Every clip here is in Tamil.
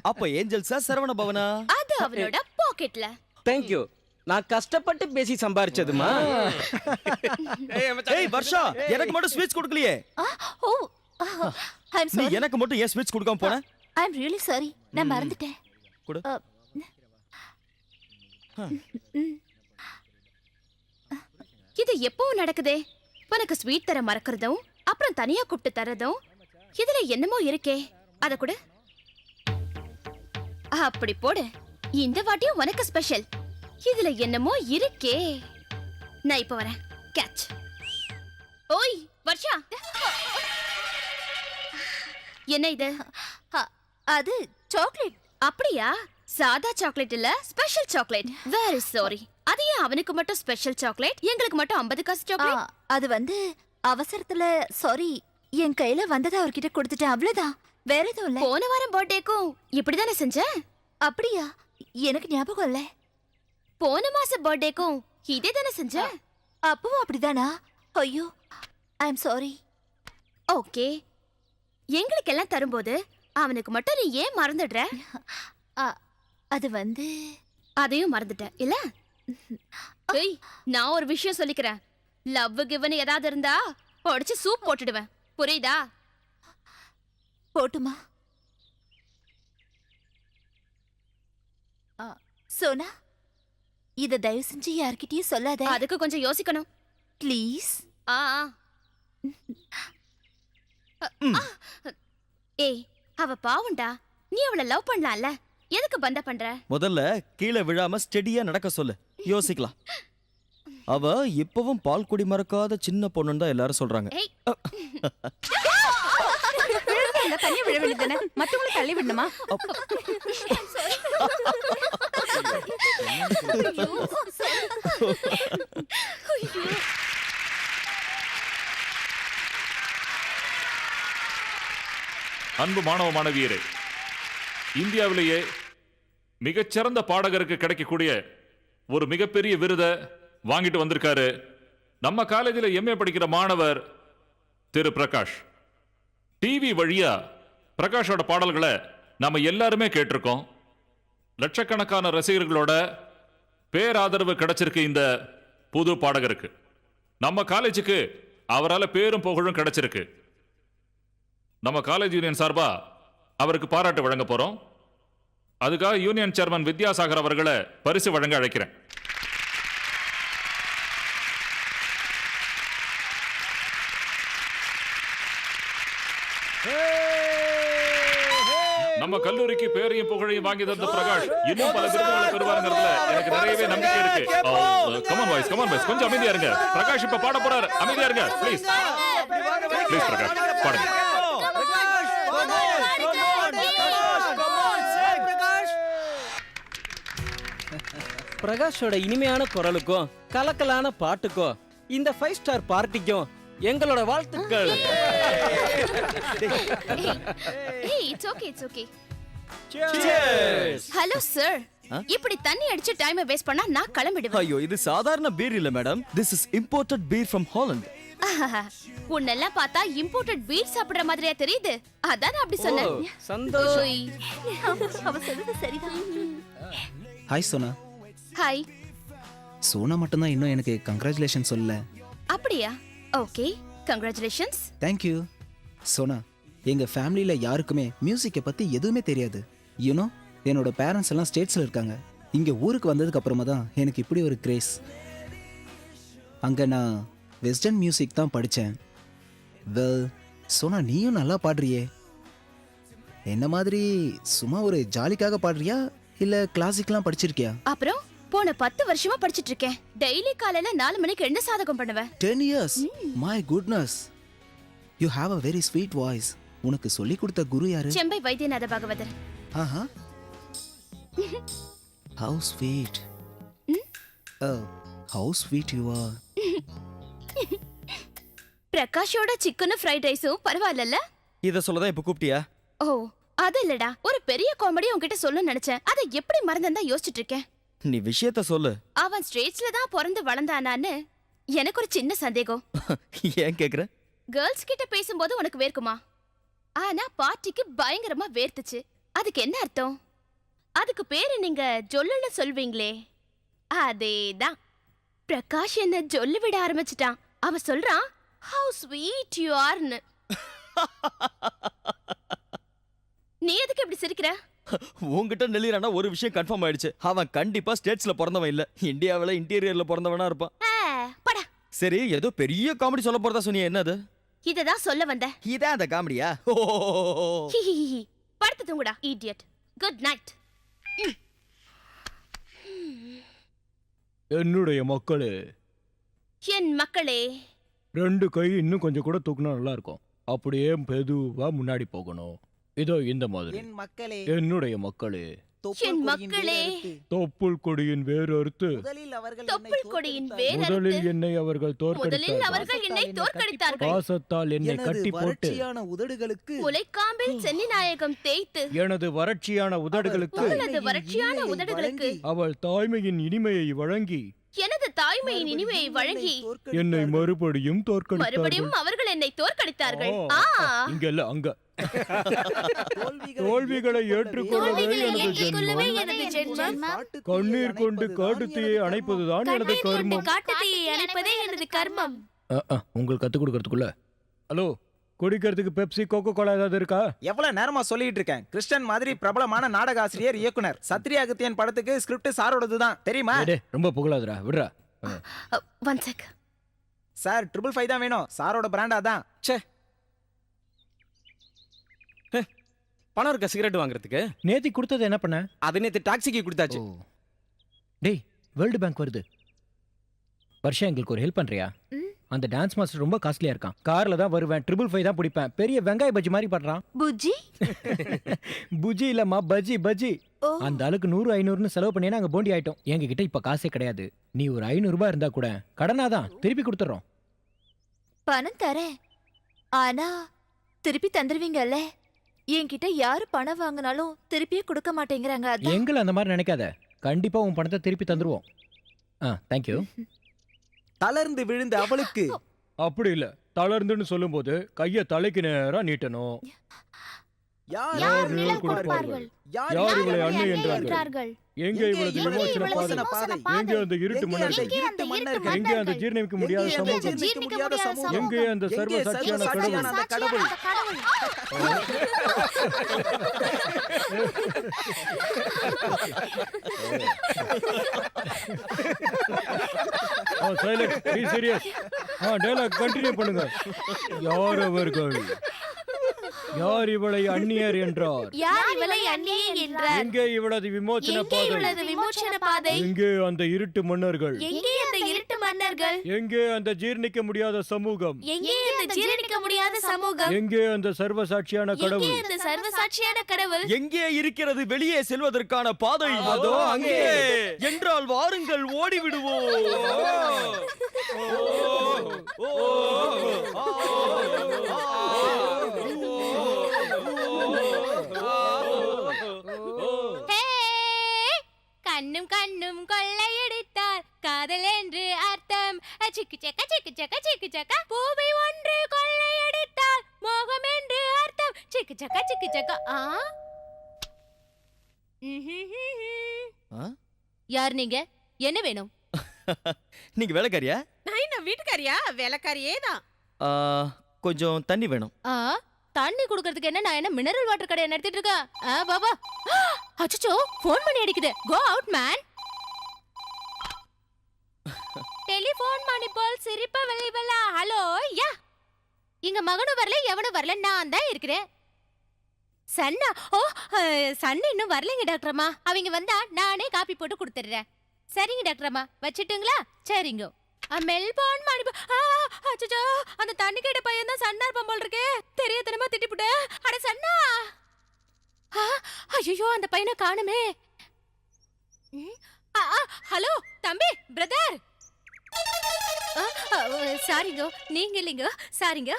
அப்ப ஏஞ்சல்ஸா சரவண பவனா? அது அவளோட பாக்கெட்ல. Thank you. நான் கஷ்டப்பட்டு பேசி சம்பாரிச்சதுமா. ஏய் வர்ஷா, எனக்கு மட்டும் ஸ்வீட்ஸ் கொடுக்கலையே. ஓ ஐ அம் நீ சாரி. எனக்கு மட்டும் ஏன் ஸ்வீட்ஸ் கொடுக்காம போன? ஐ அம் ரியலி சாரி. நான் மறந்துட்டேன். கொடு. இது எப்பவும் நடக்குதே. உனக்கு ஸ்வீட் தர மறக்கறதும் அப்புறம் தனியா கூப்பிட்டு தரதும் இதுல என்னமோ இருக்கே. அத கூட அப்படி போடு. இந்த வாட்டியும் உனக்கு ஸ்பெஷல். இதுல என்னமோ இருக்கே. நான் இப்ப வரேன். கேட்ச். ஓய் வர்ஷா, என்ன இது? அது சாக்லேட். அப்படியா? சாதா சாக்லேட் இல்ல, ஸ்பெஷல் சாக்லேட். Very sorry. அது ஏன் அவனுக்கு மட்டும் ஸ்பெஷல் சாக்லேட், எங்களுக்கு மட்டும் 50 காசு சாக்லேட்? அது வந்து அவசரத்துல சாரி என் கையில வந்ததை அவர்கிட்ட கொடுத்துட்டேன், அவ்வளவுதான். வேற எதுவும் இல்ல. போன வாரம் பர்த்டேக்கும் இப்படிதானே செஞ்ச? அப்படியா? எனக்கு ஞாபகம் இல்ல. போன மாச பர்த்டேக்கும் இதே தானே செஞ்ச? அப்பவும் அப்படிதானா? ஐயோ, ஐ எம் சாரி. ஓகே. எங்களுக்கு எல்லாம் தரும்போது அவனுக்கு மட்டும் நீ ஏன் மறந்துடுற? அது வந்து அதையும் மறந்துட்ட இல்ல? ஏய், நான் ஒரு விஷயம் சொல்லிக்கிறேன். லவ் கிவன் ஏதாவது இருந்தா உடைச்சு சூப் போட்டுடுவேன். புரியுதா? போட்டுமா? சோனா, இத தயவு செஞ்சு யார்கிட்டயும் சொல்லாத. அதுக்கு கொஞ்சம் யோசிக்கணும். ப்ளீஸ். ஆ ஏய், அவ பாவண்டா. நீ அவளை லவ் பண்ணலாம்ல, எதுக்கு பந்த பண்ற? முதல்ல கீழே விழாம ஸ்டெடியா நடக்க சொல்லு, யோசிக்கலாம். அவ இப்பவும் பால் குடி மறக்காத சின்ன பொண்ணுன்னு தான் எல்லாரும் சொல்றாங்க. ஏய், தண்ணி விழ வேண்டியதானே, மத்தவங்களை தள்ளி விடணுமா? அன்பு மாணவ மாணவியரே, இந்தியாவிலேயே மிகச்சிறந்த பாடகருக்கு கிடைக்கக்கூடிய ஒரு மிகப்பெரிய விருதை வாங்கிட்டு வந்திருக்காரு நம்ம காலேஜில் எம்ஏ படிக்கிற மாணவர் திரு பிரகாஷ். டிவி வழியா பிரகாஷோட பாடல்களை நாம எல்லாருமே கேட்டிருக்கோம். லட்சக்கணக்கான ரசிகர்களோட பேராதரவு கிடைச்சிருக்கு இந்த புது பாடகருக்கு. நம்ம காலேஜுக்கு அவரால் பேரும் புகழும் கிடைச்சிருக்கு. நம்ம காலேஜ் யூனியன் சார்பா அவருக்கு பாராட்டு வழங்க போறோம். அதுக்காக யூனியன் சேர்மன் வித்யாசாகர் அவர்களை பரிசு வழங்க அழைக்கிறேன். நம்ம கல்லூரிக்கு பேரையும் புகழையும் வாங்கி தந்த பிரகாஷ் இன்னும் பல விருதுகளை பெறுவாருங்கிறதுல எனக்கு நிறையவே நம்பிக்கை இருக்கு. கமான் பாய்ஸ், கமான் பாய்ஸ், கொஞ்சம் அமைதியா இருங்க. பிரகாஷ் இப்ப பாட போறாரு, அமைதியா இருங்க ப்ளீஸ். ப்ளீஸ் பிரகாஷ் பாடுங்க. பிரகாஷோட இனிமையான குரலுக்கும் கலக்கலான பாட்டுக்கும் இந்த 5 ஸ்டார் பார்ட்டிக்கும் எங்களோட வாழ்த்துக்கள். ஏய், it's okay, it's okay. Cheers. Hello sir, இப்படி தண்ணி அடிச்சு டைமை வேஸ்ட் பண்ணா நான் கிளம்பிடுவேன். ஐயோ, இது சாதாரண பீர் இல்ல madam. This is imported beer from Holland. உன்னெல்லாம் பார்த்தா இம்போர்ட்டட் பீர் சாப்பிடுற மாதிரியா தெரியுது. அதான் அப்படி சொன்னேன். சந்தோஷம். ஓய். அவ சொல்றது சரிதான். ஹாய் சோனா. ஹாய். சோனா மட்டும்தான் இன்னும் எனக்கு கங்க்ராச்சுலேஷன் சொல்லல. அப்படியா? Okay, congratulations. தேங்க்யூ. சோனா, எங்கள் ஃபேமிலியில் யாருக்குமே மியூசிக்கை பற்றி எதுவுமே தெரியாது. யூனோ, என்னோட பேரண்ட்ஸ் எல்லாம் ஸ்டேட்ஸில் இருக்காங்க. இங்கே ஊருக்கு வந்ததுக்கு அப்புறமா தான் எனக்கு இப்படி ஒரு கிரேஸ். அங்கே நான் வெஸ்டர்ன் மியூசிக் தான் படித்தேன். வெல், சோனா நீயும் நல்லா பாடுறியே. என்ன மாதிரி சும்மா ஒரு ஜாலிக்காக பாடுறியா இல்லை கிளாசிக்லாம் படிச்சிருக்கியா? அப்புறம் போன 10 வருஷமா படிச்சிட்டு இருக்கேன். டெய்லி காலையில 4 மணிக்கு என்ன சாதகம் பண்ணுவேன். 10 years. My goodness. You have a very sweet voice. உனக்கு சொல்லி கொடுத்த குரு யாரு? செம்பை வைத்தியநாத பாகவதர். ஆஹா. How sweet. Oh, how sweet you are. பிரகாஷோட சிக்கன் ஃப்ரைட் ரைஸும் பரவாயில்ல. இத சொல்லதான் இப்ப கூப்பிட்டியா? ஓ, அது இல்லடா, ஒரு பெரிய காமெடி உன்கிட்ட சொல்லணும்னு நினைச்சேன். அதை எப்படி மறந்தேன் தான் யோசிச்சுட்டு இருக்கேன். நீ விஷயத்த சொல்லு. அவன் ஸ்ட்ரேட்ஸ்ல தான் பிறந்து வளர்ந்தானான்னு எனக்கு ஒரு சின்ன சந்தேகம். ஏன் கேக்குற? கேர்ள்ஸ் கிட்ட பேசும்போது உனக்கு வேர்க்குமா? ஆனா பார்ட்டிக்கு பயங்கரமா வேர்த்துச்சு. அதுக்கு என்ன அர்த்தம்? அதுக்கு பேரு நீங்க ஜொல்லுன்னு சொல்வீங்களே, அதேதான். பிரகாஷ் என்ன ஜொல்லு விட ஆரம்பிச்சிட்டான். அவன் சொல்றான், ஹவு ஸ்வீட் யூ ஆர்னு. நீ எதுக்கு இப்படி சிரிக்கிற? உன்கிட்ட நெல்லிரானா ஒரு விஷயம் கன்ஃபார்ம் ஆயிடுச்சு. அவன் கண்டிப்பா ஸ்டேட்ஸ்ல பிறந்தவன் இல்ல, இந்தியாவுல இன்டீரியர்ல பிறந்தவனா இருப்பான். படா. சரி, ஏதோ பெரிய காமெடி சொல்ல போறதா சொன்னியே, என்னது? இததான் சொல்ல வந்த. இதான் அந்த காமெடியா? ஹிஹிஹி. படுத்து தூங்குடா, இடியட். Good night. என்னுடைய மக்களே, என் மக்களே, 2 கை இன்னும் கொஞ்சம் கூட தூக்குனா நல்லா இருக்கும். அப்படியே மெதுவா முன்னாடி போகணும். இதோ இந்த மாதிரி. என் மக்களே, என்னுடைய மக்களே, என் மக்களே, தொப்புள் கொடியின் வேர் அறுத்து தொப்புள் கொடியின் வேர் முதலில் அறுத்து என்னை அவர்கள் முதலில் அவர்கள் என்னை தோற்கடித்தார்கள். பாசத்தால் என்னை கட்டி போட்டு வறட்சியான உதடுகளுக்கு உலைக்காம்பில் சென்னிநாயகம் தேய்த்து எனது வறட்சியான உதடுகளுக்கு உனது வறட்சியான உதடுகளுக்கு அவள் தாய்மையின் இனிமையை வழங்கி எனது தாய்மையின் இனிமையை வழங்கி என்னை மறுபடியும் தோற்கடித்தார்கள். மறுபடியும் அவர்கள் என்னை தோற்கடித்தார்கள். ஆ, இங்க இல்ல அங்க. தோல்விகளை ஏற்றுக்கொள்ளவே எனது ஜென்மம். கண்ணீர் கொண்டு காட்டுத்தீயை அணைப்பதுதான் எனது கர்மம். காட்டுத்தீயை அணைப்பதே எனது கர்மம். உங்களுக்கு கத்து கொடுக்கறதுக்குள்ள ஹலோ, குடிக்கிறதுக்கு பெப்சி கோகோ கோலா ஏதாவது இருக்கா? எவ்வளவு நேரமா சொல்லிட்டு இருக்கேன். கிருஷ்ணன் மாதிரி பிரபலமான நாடக ஆசிரியர், இயக்குனர் சத்ரிய அகத்தியன் படத்துக்கு ஸ்கிரிப்ட் சாரோடதுதான் தெரியுமா? டேய், ரொம்ப புகழாதடா, விடுறா. One check. சார் 555 தான் வேணும். சாரோட பிராண்டா தான். பணம் இருக்க சிகரெட் வாங்குறதுக்கு? நேத்தி கொடுத்தது என்ன பண்ண? அது நேத்து டாக்ஸிக்கு கொடுத்தாச்சு. டேய், வேர்ல்டு பேங்க் வருது. வருஷம் எங்களுக்கு ஒரு ஹெல்ப் பண்றியா? அந்த டான்ஸ் மாஸ்டர் ரொம்ப காஸ்ட்லியா இருக்கான். கார்ல தான் வருவேன், 555 தான் பிடிப்பேன். பெரிய வெங்காய பஜ்ஜி மாதிரி பண்றான். புஜ்ஜி புஜ்ஜி இல்லம்மா, பஜ்ஜி பஜ்ஜி. ஓ. அந்த ஆளுக்கு 100 500ன்னு செலவு பண்ணி நாங்க போண்டி ஆயிட்டோம். எங்க கிட்ட இப்ப காசே கிடையாது. நீ ஒரு 500 ரூபாய் இருந்தா கூட கடனாதான் திருப்பி கொடுத்துறோம். பணம் தரேன், ஆனா திருப்பி தந்துருவீங்கல்ல? என்கிட்ட யாரு பணம் வாங்கினாலும் திருப்பியே கொடுக்க மாட்டேங்கிறாங்க. அதான். எங்களை அந்த மாதிரி நினைக்காத, கண்டிப்பா உன் பணத்தை திருப்பி தந்துருவோம். தேங்க்யூ. தளர்ந்து விழுந்த அவளுக்கு அப்படி இல்ல, தளர்ந்துன்னு சொல்லும்போது கைய தலைக்கு நேரா நீட்டணும். யார் நிழல் கொடுப்பார்கள்? யார் இவளை அன்னை என்றார்கள்? எங்கே இவளது விமோசன பாதை? எங்கே அந்த இருட்டு மன்னர்கள்? எங்கே அந்த ஜீர்ணிக்க முடியாத சமூகம்? எங்கே அந்த சர்வ சாட்சியான கடவுள்? சைலண்ட், பீ சீரியஸ். டயலாக் கண்டினியூ பண்ணுங்க. யார் அவர்கள்? யார் இவளை அந்நியர் என்றார்? யார் இவளை அந்நியை என்றார்? எங்கே இவளது விமோசன எங்கே இவளது விமோசன பாதை? எங்கே அந்த இருட்டு மன்னர்கள்? எங்கே அந்த இருட்டு மன்னர்கள்? எங்கே அந்த ஜீர்ணிக்க முடியாத சமூகம்? எங்கே அந்த ஜீரணிக்க முடியாத சமூகம்? எங்கே அந்த சர்வசாட்சியான எங்கே கடவுள்? அந்த சர்வசாட்சியான கடவுள்? எங்கே இருக்கிறது வெளியே செல்வதற்கான பாதை? அதோ அங்கே. என்றால் வாருங்கள், ஓடி விடுவோம். ஹே! கண்ணும் கண்ணும் கொள்ளையடித்தார் காதல் என்று அர்த்தம். சிக்கு சக்க சிக்கு சக்க சிக்கு சக்க. பூவை ஒன்று கொள்ளையடித்தால் மோகம் என்று அர்த்தம். சிக்கு சக்க சிக்கு சக்க. யார் நீங்க? என்ன வேணும்? நீங்க வேலைக்காரியா? நான் வீட்டுக்காரியா? வேலைக்காரியே தான். கொஞ்சம் தண்ணி வேணும். தண்ணி குடுக்கிறதுக்கு என்ன, நான் என்ன மினரல் வாட்டர் கடையை நடத்திட்டு இருக்கேன்? பாபா, அச்சோ, போன் பண்ணி அடிக்குது. Go out man. டெலிபோன் மணி போல் சிரிப்ப வெளிவலா. ஹலோ யா, இங்க மகனும் வரல, எவனும் வரல, நான் தான் இருக்கிறேன். சன்னா? ஓ, சன்னு இன்னும் வரலைங்க டாக்டர் அம்மா. அவங்க வந்தா நானே காப்பி போட்டு கொடுத்துடுறேன். சரிங்க டாக்டர் அம்மா, வச்சுட்டுங்களா? சரிங்க. மெல்போன் மணி. அச்சோ, அந்த தண்ணி கேட்ட பையன் தான் சன்னா இருப்பான் போல் இருக்கே. தெரியாதனமா திட்டிப்புட்டு. அட சன்னா! ஐயோ, அந்த பையனை காணுமே. ஹலோ தம்பி, பிரதர். சாரிங்க, நீங்க இல்லைங்க. சாரிங்க.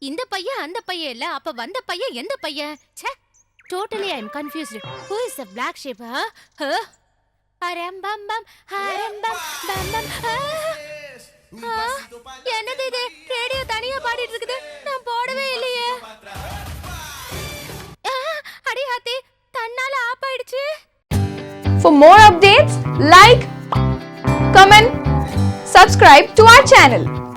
இந்த பையன் அந்த பையன் இல்ல, அப்ப வந்த பையன் எந்த பையன்? ச்சே, totally I am confused. Who is the black sheep? ஹரம் பம் பம், ஹரம் பம் பம் பம். என்னது இது? ரேடியோ தனியா பாடிட்டு இருக்குது, நான் போடவே இல்லையே. For more updates, like, comment, subscribe to our channel.